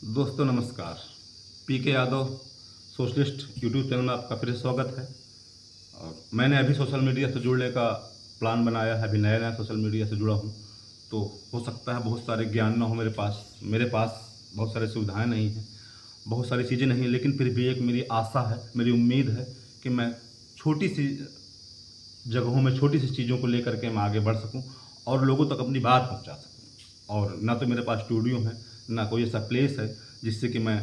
दोस्तों नमस्कार। पीके Yadav socialist YouTube channel में आपका फिर से स्वागत है। और मैंने अभी सोशल मीडिया से जुड़ने का प्लान बनाया है। अभी नया नया सोशल मीडिया से जुड़ा हूँ, तो हो सकता है बहुत सारे ज्ञान ना हो मेरे पास बहुत सारी सुविधाएं नहीं हैं, बहुत सारी चीज़ें नहीं हैं, लेकिन फिर भी एक मेरी आशा है, मेरी उम्मीद है कि मैं छोटी सी जगहों में छोटी सी चीज़ों को लेकर के मैं आगे बढ़ सकूं और लोगों तक अपनी बात पहुंचा सकूं। और ना तो मेरे पास स्टूडियो है, ना कोई ऐसा प्लेस है जिससे कि मैं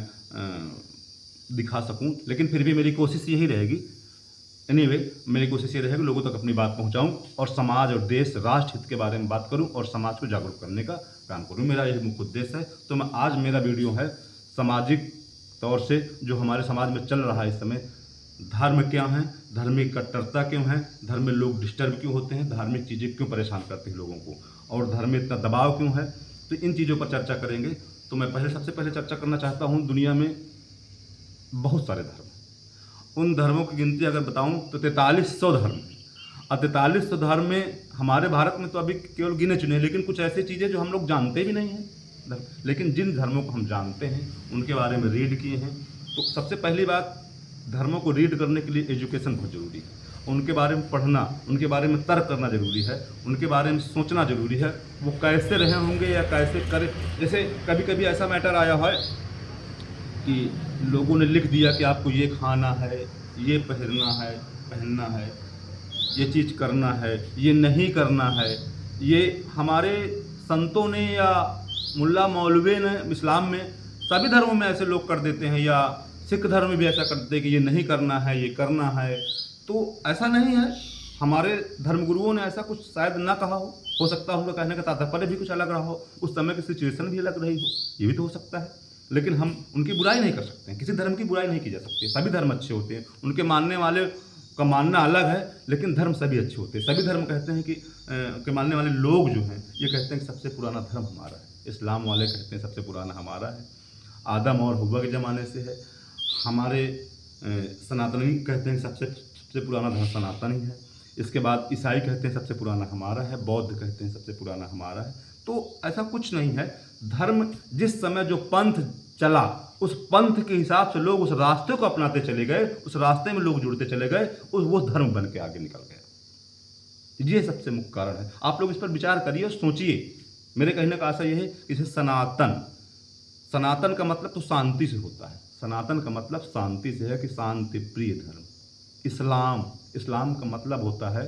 दिखा सकूं, लेकिन फिर भी मेरी कोशिश यही रहेगी। एनीवे, मेरी कोशिश ये रहेगी लोगों तक अपनी बात पहुंचाऊं और समाज और देश राष्ट्र हित के बारे में बात करूं और समाज को जागरूक करने का काम करूं। मेरा यही मुख्य उद्देश्य है। तो मैं आज मेरा वीडियो है सामाजिक तौर से जो हमारे समाज में चल रहा है इस समय। धर्म क्या है, धार्मिक कट्टरता क्यों है, धर्म में लोग डिस्टर्ब क्यों होते हैं, धार्मिक चीज़ें क्यों परेशान करती हैं लोगों को, और धर्म में इतना दबाव क्यों है। तो इन चीज़ों पर चर्चा करेंगे। तो मैं सबसे पहले चर्चा करना चाहता हूँ, दुनिया में बहुत सारे धर्म हैं। उन धर्मों की गिनती अगर बताऊं तो 4300 धर्म हैं। और 4300 धर्म में हमारे भारत में तो अभी केवल गिने चुने हैं, लेकिन कुछ ऐसी चीज़ें जो हम लोग जानते भी नहीं हैं। लेकिन जिन धर्मों को हम जानते हैं उनके बारे में रीड किए हैं। तो सबसे पहली बात, धर्मों को रीड करने के लिए एजुकेशन बहुत ज़रूरी है। उनके बारे में पढ़ना, उनके बारे में तर्क करना ज़रूरी है, उनके बारे में सोचना ज़रूरी है। वो कैसे रहे होंगे या कैसे करें। जैसे कभी कभी ऐसा मैटर आया है कि लोगों ने लिख दिया कि आपको ये खाना है, ये पहनना है, ये चीज़ करना है, ये नहीं करना है। ये हमारे संतों ने या मुल्ला मौलवी ने इस्लाम में सभी धर्मों में ऐसे लोग कर देते हैं, या सिख धर्म में भी ऐसा कर देते हैं कि ये नहीं करना है, ये करना है। तो ऐसा नहीं है। हमारे धर्मगुरुओं ने ऐसा कुछ शायद ना कहा हो सकता है उनका कहने का तात्पर्य भी कुछ अलग रहा हो, उस समय की सिचुएशन भी अलग रही हो, ये भी तो हो सकता है। लेकिन हम उनकी बुराई नहीं कर सकते हैं, किसी धर्म की बुराई नहीं की जा सकती। सभी धर्म अच्छे होते हैं, उनके मानने वाले का मानना अलग है, लेकिन धर्म सभी अच्छे होते हैं। सभी धर्म कहते हैं कि के मानने वाले लोग जो हैं ये कहते हैं कि सबसे पुराना धर्म हमारा है। इस्लाम वाले कहते हैं सबसे पुराना हमारा है, आदम और हव्वा के ज़माने से है। हमारे सनातनी कहते हैं सबसे सबसे पुराना धर्म सनातन ही है। इसके बाद ईसाई कहते हैं सबसे पुराना हमारा है, बौद्ध कहते हैं सबसे पुराना हमारा है। तो ऐसा कुछ नहीं है। धर्म जिस समय जो पंथ चला, उस पंथ के हिसाब से लोग उस रास्ते को अपनाते चले गए, उस रास्ते में लोग जुड़ते चले गए, वो धर्म बन के आगे निकल गया। ये सबसे मुख्य कारण है। आप लोग इस पर विचार करिए और सोचिए। मेरे कहने का आशा यह है कि इसे सनातन, सनातन का मतलब तो शांति से होता है। सनातन का मतलब शांति से है कि शांति प्रिय धर्म। इस्लाम, इस्लाम का मतलब होता है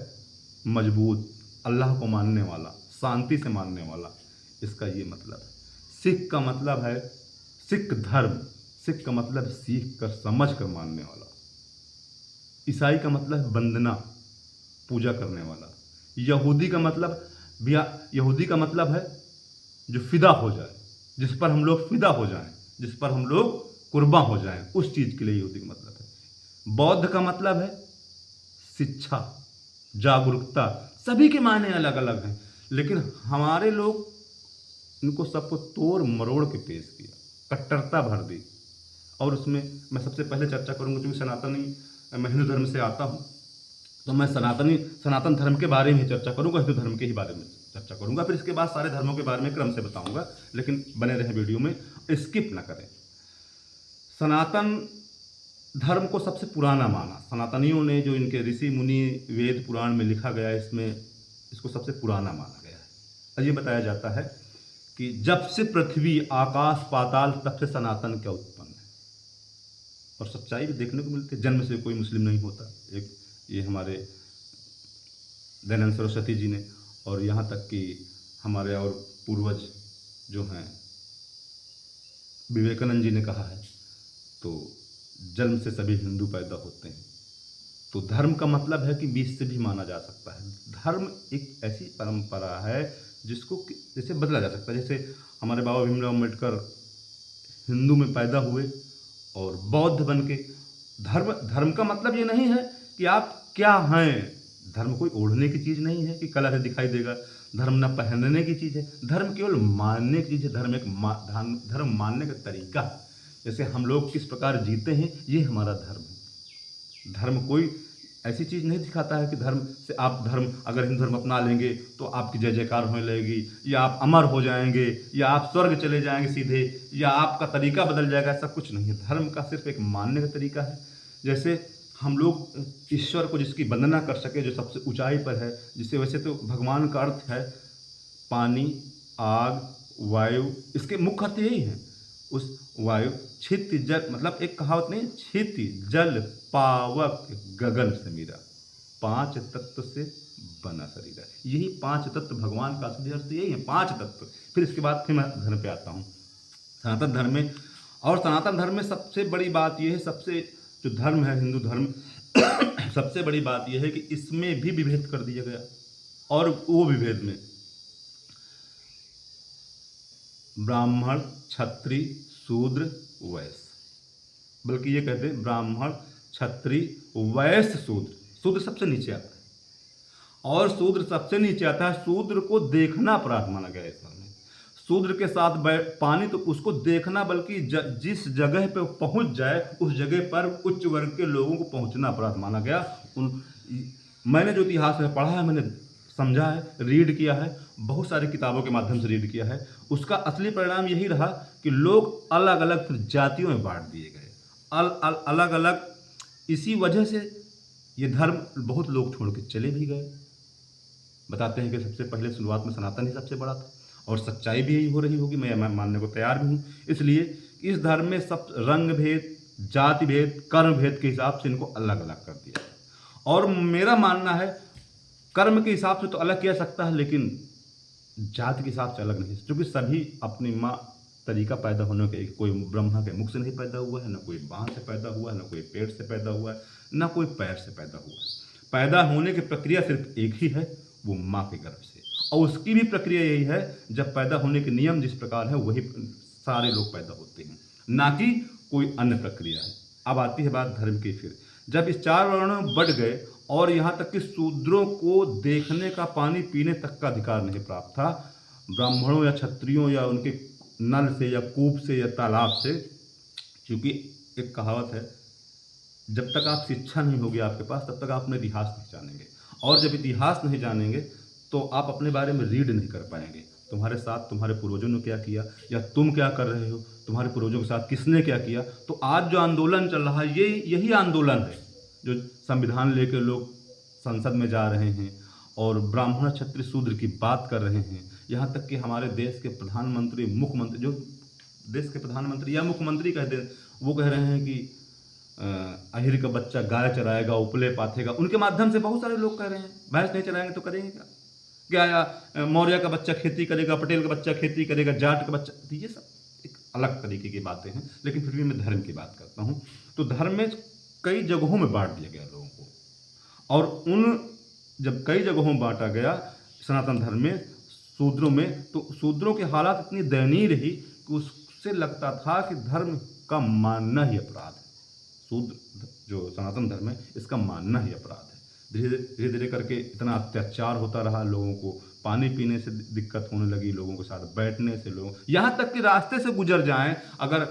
मजबूत, अल्लाह को मानने वाला, शांति से मानने वाला, इसका ये मतलब है। सिख का मतलब है सिख धर्म, सिख का मतलब सीख कर समझ कर मानने वाला। ईसाई का मतलब है वंदना, पूजा करने वाला। यहूदी का मतलब यहूदी का मतलब है जो फिदा हो जाए, जिस पर हम लोग फिदा हो जाएं, जिस पर हम लोग कुर्बान हो जाएं, उस चीज़ के लिए यहूदी का मतलब है। बौद्ध का मतलब है शिक्षा, जागरूकता। सभी के मायने अलग अलग हैं, लेकिन हमारे लोग इनको सबको तोड़ मरोड़ के पेश किया, कट्टरता भर दी। और उसमें मैं सबसे पहले चर्चा करूंगा, क्योंकि मैं हिंदू धर्म से आता हूं, तो मैं सनातन धर्म के बारे में चर्चा करूंगा, हिंदू धर्म के ही बारे में चर्चा करूंगा। फिर इसके बाद सारे धर्मों के बारे में क्रम से बताऊंगा, लेकिन बने रहे वीडियो में, स्किप ना करें। सनातन धर्म को सबसे पुराना माना सनातनियों ने, जो इनके ऋषि मुनि वेद पुराण में लिखा गया है, इसमें इसको सबसे पुराना माना गया है। और ये बताया जाता है कि जब से पृथ्वी आकाश पाताल, तब से सनातन क्या उत्पन्न है। और सच्चाई भी देखने को मिलती है, जन्म से कोई मुस्लिम नहीं होता। एक ये हमारे दयानंद सरस्वती जी ने, और यहाँ तक कि हमारे और पूर्वज जो हैं विवेकानंद जी ने कहा है, तो जन्म से सभी हिंदू पैदा होते हैं। तो धर्म का मतलब है कि बीच से भी माना जा सकता है। धर्म एक ऐसी परंपरा है जिसको जैसे बदला जा सकता है। जैसे हमारे बाबा भीमराव अम्बेडकर हिंदू में पैदा हुए और बौद्ध बन के। धर्म का मतलब ये नहीं है कि आप क्या हैं। धर्म कोई ओढ़ने की चीज़ नहीं है कि कलर है दिखाई देगा। धर्म न पहनने की चीज़ है, धर्म केवल मानने की चीज़ है। धर्म एक धर्म मानने का तरीका है। जैसे हम लोग किस प्रकार जीते हैं, ये हमारा धर्म है। धर्म कोई ऐसी चीज़ नहीं दिखाता है कि धर्म से आप धर्म अगर हिंदू धर्म अपना लेंगे तो आपकी जय जयकार होने लगेगी, या आप अमर हो जाएंगे, या आप स्वर्ग चले जाएंगे सीधे, या आपका तरीका बदल जाएगा। ऐसा कुछ नहीं है। धर्म का सिर्फ एक मानने का तरीका है। जैसे हम लोग ईश्वर को जिसकी वंदना कर सके, जो सबसे ऊंचाई पर है, जिससे वैसे तो भगवान का अर्थ है पानी, आग, वायु, इसके मुख्य अर्थ यही है। उस वायु, क्षिति, जल, मतलब एक कहावत नहीं, क्षिति, जल, पावक, गगन से मेरा, 5 तत्व से बना शरीर है। यही 5 तत्व भगवान का असली अर्थ यही है, 5 तत्व। फिर इसके बाद फिर मैं धर्म पे आता हूँ, सनातन धर्म में। और सनातन धर्म में सबसे बड़ी बात यह है, सबसे जो धर्म है हिंदू धर्म सबसे बड़ी बात यह है कि इसमें भी विभेद कर दिया गया। और वो विभेद में ब्राह्मण, क्षत्रिय, शूद्र, वैश्य, बल्कि ये कहते हैं ब्राह्मण, क्षत्रिय, वैश्य, शूद्र। शूद्र सबसे नीचे आता है, और शूद्र सबसे नीचे आता है। शूद्र को देखना अपराध माना गया है इसमें। शूद्र के साथ पानी तो उसको देखना, बल्कि जिस जगह पे पहुंच जाए उस जगह पर उच्च वर्ग के लोगों को पहुंचना अपराध माना गया। मैंने जो इतिहास है पढ़ा है, मैंने समझा है, रीड किया है, बहुत सारी किताबों के माध्यम से रीड किया है, उसका असली परिणाम यही रहा कि लोग अलग अलग फिर जातियों में बांट दिए गए, अलग अलग। इसी वजह से ये धर्म बहुत लोग छोड़ के चले भी गए। बताते हैं कि सबसे पहले शुरुआत में सनातन ही सबसे बड़ा था, और सच्चाई भी यही हो रही होगी, मैं मानने को तैयार भी हूँ। इसलिए इस धर्म में सब रंग भेद, जाति भेद, कर्म भेद के हिसाब से इनको अलग अलग कर दिया। और मेरा मानना है कर्म के हिसाब से तो अलग किया सकता है, लेकिन जाति के हिसाब से अलग नहीं, क्योंकि सभी अपनी माँ तरीका पैदा होने के, कोई ब्रह्मा के मुख से नहीं पैदा हुआ है, ना कोई बाँह से पैदा हुआ है, ना कोई पेट से पैदा हुआ है, ना कोई पैर से पैदा हुआ है। पैदा होने की प्रक्रिया सिर्फ एक ही है, वो माँ के गर्भ से, और उसकी भी प्रक्रिया यही है, जब पैदा होने के नियम जिस प्रकार है वही सारे लोग पैदा होते हैं, ना कि कोई अन्य प्रक्रिया है। अब आती है बात धर्म की। फिर जब इस 4 वर्णों में बढ़ गए और यहाँ तक कि शूद्रों को देखने का, पानी पीने तक का अधिकार नहीं प्राप्त था, ब्राह्मणों या क्षत्रियों या उनके नल से या कूप से या तालाब से। क्योंकि एक कहावत है, जब तक आप शिक्षा नहीं होगी आपके पास, तब तक आप अपना इतिहास नहीं जानेंगे, और जब इतिहास नहीं जानेंगे तो आप अपने बारे में रीड नहीं कर पाएंगे। तुम्हारे साथ तुम्हारे पूर्वजों ने क्या किया, या तुम क्या कर रहे हो, तुम्हारे पूर्वजों के साथ किसने क्या किया। तो आज जो आंदोलन चल रहा है, यही आंदोलन है जो संविधान लेकर लोग संसद में जा रहे हैं और ब्राह्मण, क्षत्रिय, शूद्र की बात कर रहे हैं। यहाँ तक कि हमारे देश के प्रधानमंत्री, मुख्यमंत्री, जो देश के प्रधानमंत्री या मुख्यमंत्री कहते हैं, वो कह रहे हैं कि अहिर का बच्चा गाय चराएगा, उपले पाथेगा। उनके माध्यम से बहुत सारे लोग कह रहे हैं, भैंस नहीं चराएंगे तो करेंगे क्या? क्या मौर्य का बच्चा खेती करेगा, पटेल का बच्चा खेती करेगा, जाट का बच्चा, तो ये सब एक अलग तरीके की बातें हैं। लेकिन फिर भी मैं धर्म की बात करता हूँ। तो धर्म में कई जगहों में बांट दिया गया लोगों को, और जब कई जगहों में बांटा गया सनातन धर्म में शूद्रों में, तो शूद्रों की हालात इतनी दयनीय रही कि उससे लगता था कि धर्म का मानना ही अपराध है। शूद्र जो सनातन धर्म है, इसका मानना ही अपराध है। धीरे धीरे करके इतना अत्याचार होता रहा, लोगों को पानी पीने से दिक्कत होने लगी, लोगों के साथ बैठने से, लोग यहाँ तक कि रास्ते से गुजर जाएं अगर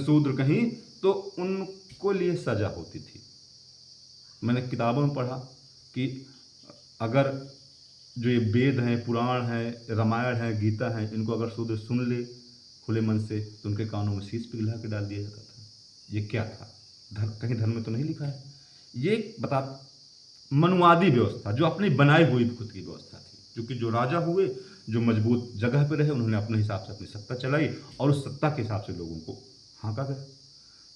शूद्र कहीं, तो उनको लिए सजा होती थी। मैंने किताबों में पढ़ा कि अगर जो ये वेद हैं, पुराण हैं, रामायण है, गीता है, इनको अगर शूद्र सुन ले खुले मन से, तो उनके कानों में शीश पिघला के डाल दिया जाता था। ये क्या था? कहीं धर्म में तो नहीं लिखा है। ये बता मनुवादी व्यवस्था, जो अपनी बनाई हुई खुद की व्यवस्था थी, क्योंकि जो राजा हुए, जो मजबूत जगह पर रहे, उन्होंने अपने हिसाब से अपनी सत्ता चलाई, और उस सत्ता के हिसाब से लोगों को हाँका गया।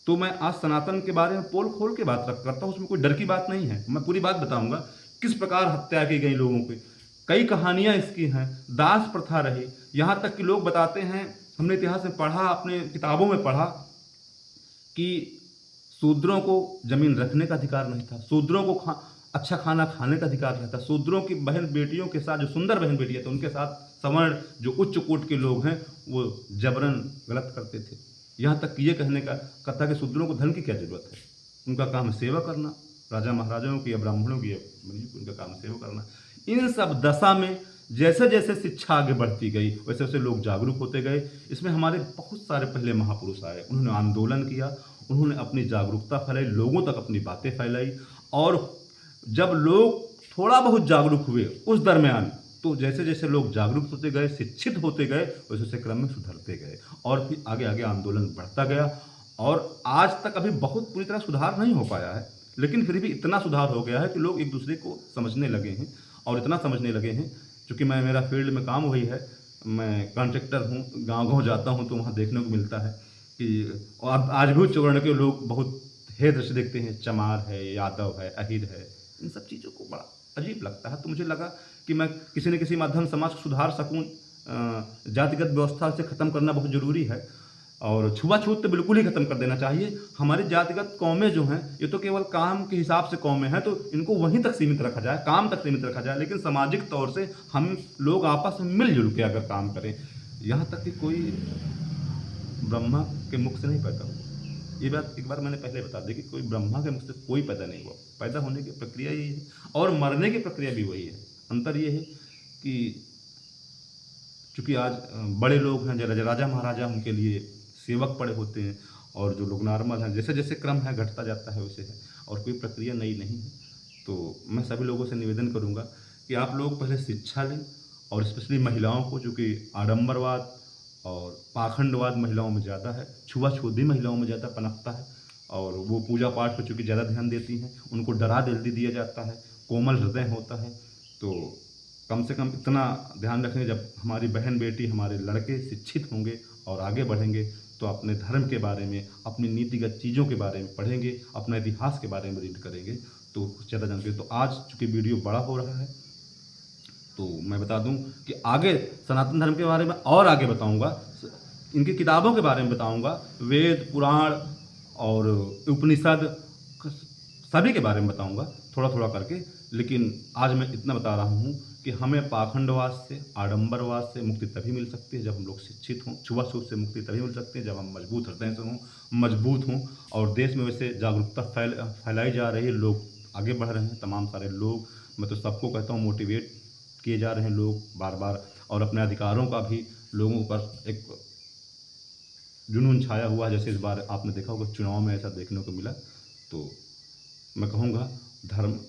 तो मैं आज सनातन के बारे में पोल खोल के बात करता हूँ, उसमें कोई डर की बात नहीं है। मैं पूरी बात बताऊंगा, किस प्रकार हत्या की गई लोगों की, कई कहानियाँ इसकी हैं। दास प्रथा रही, यहाँ तक कि लोग बताते हैं, हमने इतिहास में पढ़ा, अपने किताबों में पढ़ा कि शूद्रों को जमीन रखने का अधिकार नहीं था, शूद्रों को अच्छा खाना खाने का अधिकार नहीं था, शूद्रों की बहन बेटियों के साथ, जो सुंदर बहन बेटियाँ थी, उनके साथ सवर्ण जो उच्च कोट के लोग हैं वो जबरन गलत करते थे। यहाँ तक ये कहने का कहता कि शूद्रों को धन की क्या जरूरत है, उनका काम है सेवा करना, राजा महाराजाओं की या ब्राह्मणों की, उनका काम है सेवा करना। इन सब दशा में जैसे जैसे शिक्षा आगे बढ़ती गई, वैसे वैसे लोग जागरूक होते गए। इसमें हमारे बहुत सारे पहले महापुरुष आए, उन्होंने आंदोलन किया, उन्होंने अपनी जागरूकता फैलाई, लोगों तक अपनी बातें फैलाई, और जब लोग थोड़ा बहुत जागरूक हुए उस दरमियान, तो जैसे जैसे लोग जागरूक होते गए, शिक्षित होते गए, वैसे वैसे क्रम में सुधरते गए और फिर आगे आगे आंदोलन बढ़ता गया। और आज तक अभी बहुत पूरी तरह सुधार नहीं हो पाया है, लेकिन फिर भी इतना सुधार हो गया है कि लोग एक दूसरे को समझने लगे हैं। और इतना समझने लगे हैं, चूँकि मेरा फील्ड में काम वही है, मैं कॉन्ट्रैक्टर हूँ, गाँव-गाँव जाता हूँ तो वहाँ देखने को मिलता है कि और आज भी उच्च वर्ण के लोग बहुत हे दृष्टि देखते हैं, चमार है, यादव है, अहिर है, इन सब चीज़ों को बड़ा अजीब लगता है। तो मुझे लगा कि मैं किसी न किसी माध्यम समाज को सुधार सकूँ। जातिगत व्यवस्था से ख़त्म करना बहुत ज़रूरी है और छुआछूत तो बिल्कुल ही ख़त्म कर देना चाहिए। हमारी जातिगत कौमें जो हैं, ये तो केवल काम के हिसाब से कौमें हैं, तो इनको वहीं तक सीमित रखा जाए, काम तक सीमित रखा जाए, लेकिन सामाजिक तौर से हम लोग आपस में मिल-जुल के अगर काम करें, यहाँ तक कि कोई ब्रह्मा के मुख से नहीं पैदा हुआ। ये बात एक बार मैंने पहले बता दी कि कोई ब्रह्मा के मुख से कोई पैदा नहीं हुआ। पैदा होने की प्रक्रिया यही है और मरने की प्रक्रिया भी वही है। अंतर ये है कि चूँकि आज बड़े लोग हैं, राजा महाराजा, उनके लिए सेवक पड़े होते हैं और जो लोग नॉर्मल हैं, जैसे जैसे क्रम है घटता जाता है वैसे है और कोई प्रक्रिया नई नहीं है। तो मैं सभी लोगों से निवेदन करूँगा कि आप लोग पहले शिक्षा लें और स्पेशली महिलाओं को, चूँकि आडंबरवाद और पाखंडवाद महिलाओं में ज़्यादा है, छुआछूत भी महिलाओं में ज़्यादा पनपता है और वो पूजा पाठ पर चूँकि ज़्यादा ध्यान देती हैं, उनको डरा दे दिया जाता है, कोमल हृदय होता है। तो कम से कम इतना ध्यान रखें, जब हमारी बहन बेटी, हमारे लड़के शिक्षित होंगे और आगे बढ़ेंगे तो अपने धर्म के बारे में, अपनी नीतिगत चीज़ों के बारे में पढ़ेंगे, अपने इतिहास के बारे में रीड करेंगे तो ज़्यादा जानेंगे। तो आज चूँकि वीडियो बड़ा हो रहा है तो मैं बता दूं कि आगे सनातन धर्म के बारे में और आगे बताऊंगा, इनकी किताबों के बारे में बताऊंगा, वेद पुराण और उपनिषद सभी के बारे में बताऊंगा थोड़ा थोड़ा करके। लेकिन आज मैं इतना बता रहा हूं कि हमें पाखंडवाद से, आडंबरवाद से मुक्ति तभी मिल सकती है जब हम लोग शिक्षित हों। छुआछूत से मुक्ति तभी मिल सकती है जब हम मजबूत हृदय से हों, मजबूत हों। और देश में वैसे जागरूकता फैलाई जा रही है, लोग आगे बढ़ रहे हैं, तमाम सारे लोग। मैं तो सबको कहता हूँ, मोटिवेट किए जा रहे हैं लोग बार बार और अपने अधिकारों का भी लोगों पर एक जुनून छाया हुआ है। जैसे इस बार आपने देखा होगा चुनाव में ऐसा देखने को मिला। तो मैं कहूँगा धर्म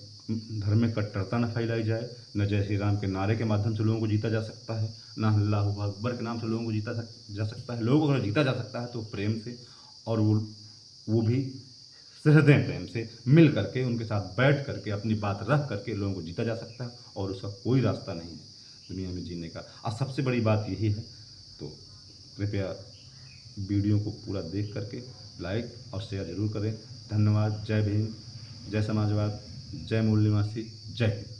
में कट्टरता न फैलाई जाए, न जय श्री राम के नारे के माध्यम से लोगों को जीता जा सकता है, न अल्लाह अकबर के नाम से लोगों को जीता जा सकता है। लोगों को अगर जीता जा सकता है तो प्रेम से, और वो भी हृदय प्रेम से मिल करके, उनके साथ बैठ करके, अपनी बात रख करके लोगों को जीता जा सकता है और उसका कोई रास्ता नहीं है दुनिया में जीने का। और सबसे बड़ी बात यही है। तो कृपया वीडियो को पूरा देख करके लाइक और शेयर ज़रूर करें। धन्यवाद। जय भीम, जय समाजवाद, जय मूल निवासी, जय हिंद।